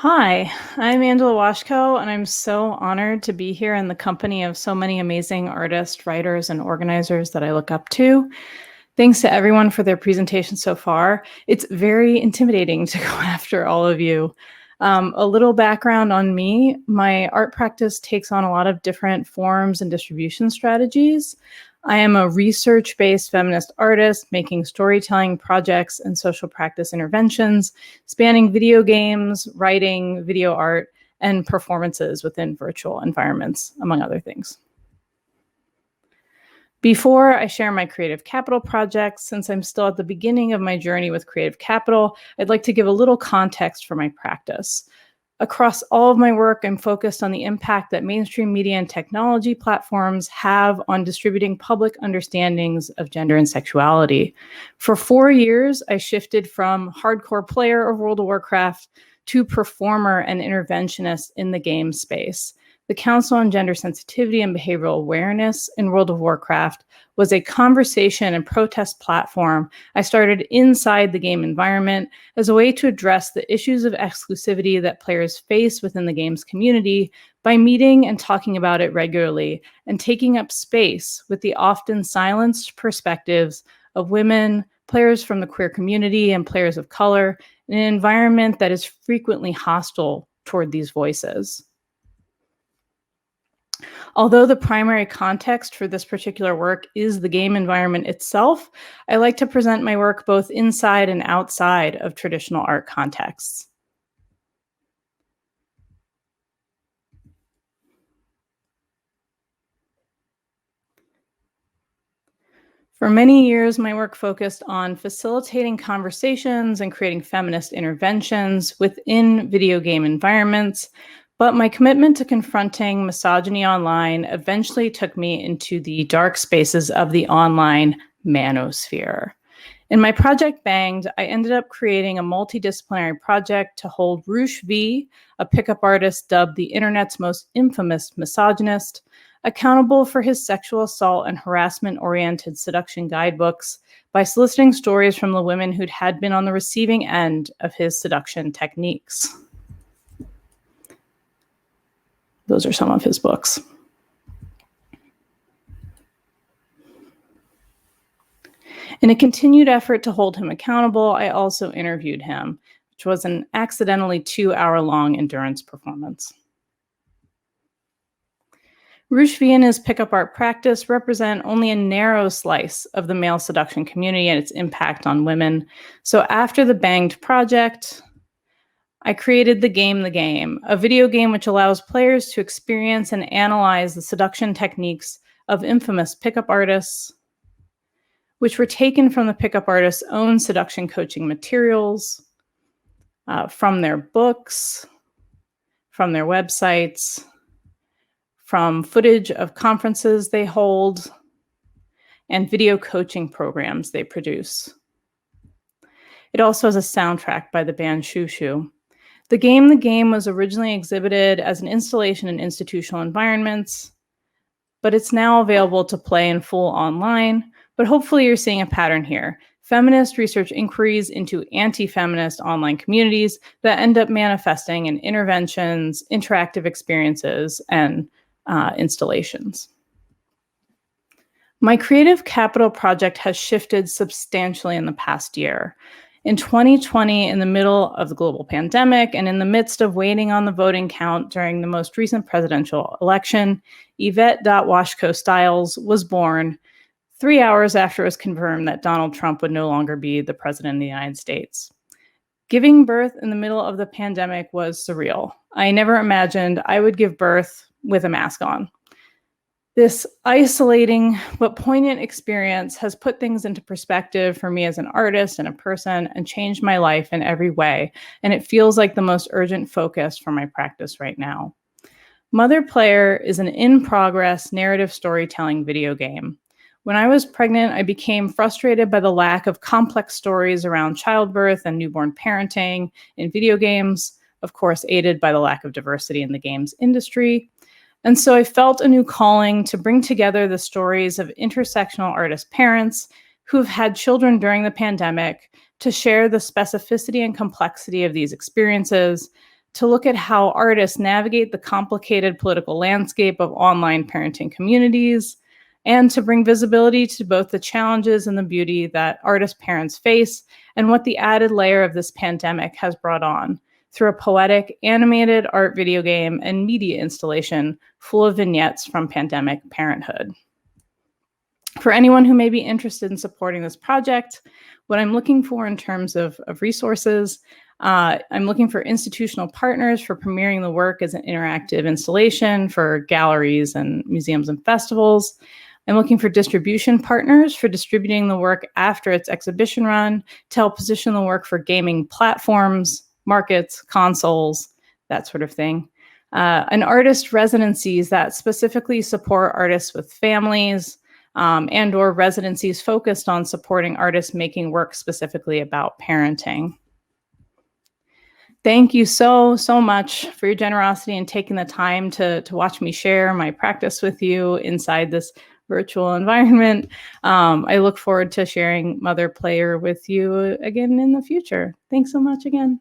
Hi, I'm Angela Washko, and I'm so honored to be here in the company of so many amazing artists, writers, and organizers that I look up to. Thanks to everyone for their presentations so far. It's very intimidating to go after all of you. A little background on me, my art practice takes on a lot of different forms and distribution strategies. I am a research-based feminist artist making storytelling projects and social practice interventions, spanning video games, writing, video art, and performances within virtual environments, among other things. Before I share my creative capital projects, since I'm still at the beginning of my journey with creative capital, I'd like to give a little context for my practice. Across all of my work, I'm focused on the impact that mainstream media and technology platforms have on distributing public understandings of gender and sexuality. For 4 years, I shifted from hardcore player of World of Warcraft to performer and interventionist in the game space. The Council on Gender Sensitivity and Behavioral Awareness in World of Warcraft was a conversation and protest platform I started inside the game environment as a way to address the issues of exclusivity that players face within the game's community by meeting and talking about it regularly and taking up space with the often silenced perspectives of women, players from the queer community, and players of color in an environment that is frequently hostile toward these voices. Although the primary context for this particular work is the game environment itself, I like to present my work both inside and outside of traditional art contexts. For many years, my work focused on facilitating conversations and creating feminist interventions within video game environments, but my commitment to confronting misogyny online eventually took me into the dark spaces of the online manosphere. In my project Banged, I ended up creating a multidisciplinary project to hold Roosh V, a pickup artist dubbed the internet's most infamous misogynist, accountable for his sexual assault and harassment-oriented seduction guidebooks by soliciting stories from the women who'd had been on the receiving end of his seduction techniques. Those are some of his books. In a continued effort to hold him accountable, I also interviewed him, which was an accidentally 2-hour-long endurance performance. Roosh V and his pickup art practice represent only a narrow slice of the male seduction community and its impact on women. So after the Banged project, I created The Game, a video game which allows players to experience and analyze the seduction techniques of infamous pickup artists, which were taken from the pickup artist's own seduction coaching materials, from their books, from their websites, from footage of conferences they hold, and video coaching programs they produce. It also has a soundtrack by the band Shoo Shoo. The Game was originally exhibited as an installation in institutional environments, but it's now available to play in full online. But hopefully you're seeing a pattern here. Feminist research inquiries into anti-feminist online communities that end up manifesting in interventions, interactive experiences, and installations. My creative capital project has shifted substantially in the past year. In 2020, in the middle of the global pandemic and in the midst of waiting on the voting count during the most recent presidential election, Yvette.Washko Styles was born 3 hours after it was confirmed that Donald Trump would no longer be the president of the United States. Giving birth in the middle of the pandemic was surreal. I never imagined I would give birth with a mask on. This isolating but poignant experience has put things into perspective for me as an artist and a person and changed my life in every way, and it feels like the most urgent focus for my practice right now. Mother Player is an in-progress narrative storytelling video game. When I was pregnant, I became frustrated by the lack of complex stories around childbirth and newborn parenting in video games, of course, aided by the lack of diversity in the games industry. And so I felt a new calling to bring together the stories of intersectional artist parents who've had children during the pandemic to share the specificity and complexity of these experiences, to look at how artists navigate the complicated political landscape of online parenting communities, and to bring visibility to both the challenges and the beauty that artist parents face and what the added layer of this pandemic has brought on through a poetic, animated art video game and media installation full of vignettes from pandemic parenthood. For anyone who may be interested in supporting this project, what I'm looking for in terms of resources, I'm looking for institutional partners for premiering the work as an interactive installation for galleries and museums and festivals. I'm looking for distribution partners for distributing the work after its exhibition run to help position the work for gaming platforms, markets, consoles, that sort of thing. And artist residencies that specifically support artists with families, and or residencies focused on supporting artists making work specifically about parenting. Thank you so much for your generosity and taking the time to watch me share my practice with you inside this virtual environment. I look forward to sharing Mother Player with you again in the future. Thanks so much again.